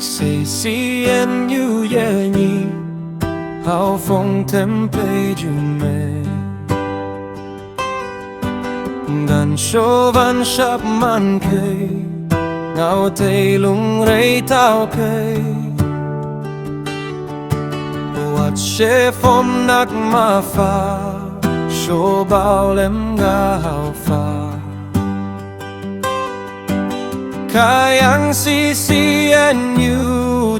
CCNU yeah nhỉ hào phong thêm play du mê đàn số văn sắp man cây ngao tây lung rây thao cây quạt xe phong nắc ma pha số bao lem ga hào pha kayang CCNU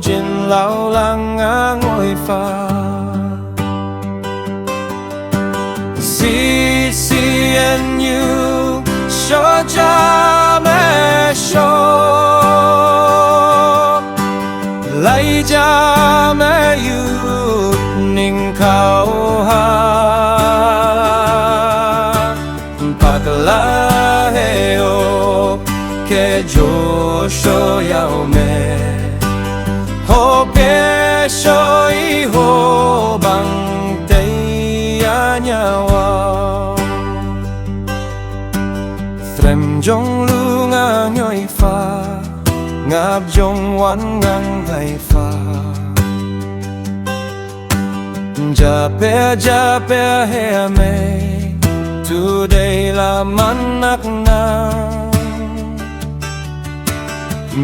trên lao lang ngồi pha CCNU cho cha mẹ cho lấy cha mẹ yêu Chingkao ha bạc la heo ke jo so yao me ho pe so I ho bang tei ya nyawa trem jong lu nga nhoi pha ngap jong wan ngang gai pha ja pe he me today la manak na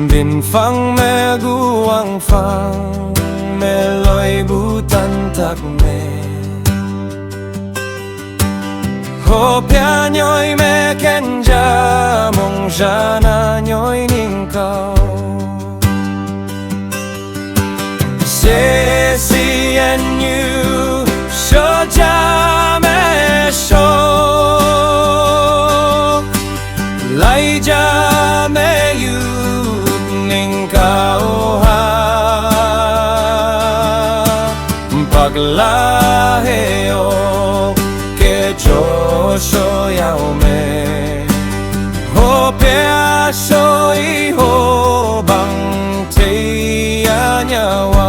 bin phang me guang phang me loi bu tan tak me ho pia nhoi me ken ja mong ja na nhoi Chingkao CCNU cho cha mẹ cho lấy cha mẹ yêu Chingkao ha bạc la heo ke cho so yao me ho pe so I ho bang te ya nyawa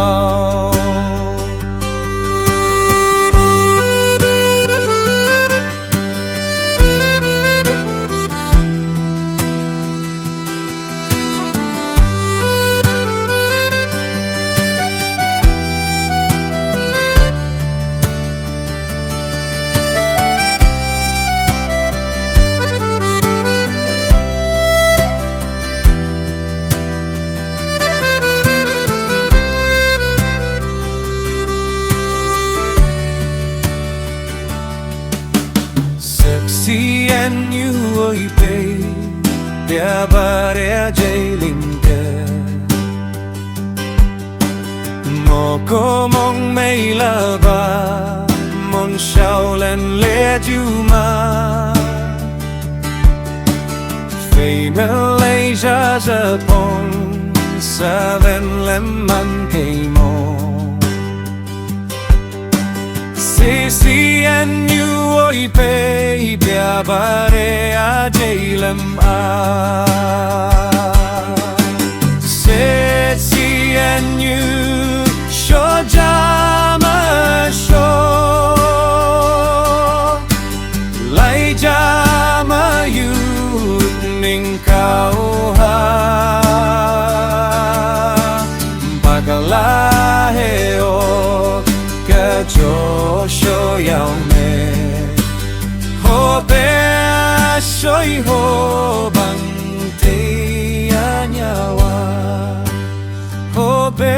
CCNU ơi pe dia bare jailing ke mo ko mong mei la ba mon sao len le ju ma phê Malaysia Japan sa ven lem man kei mo CCNU oi pe bia bare a jailem a CCNU cho jama cho lai jama yu Chingkao ha bagala heo ke cho so yao me ho pe soi ho bang te ya nyawa ho pe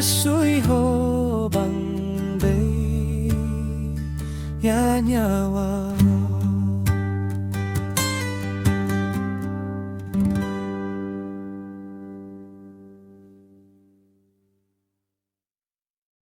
soi ho bang te ya nyawa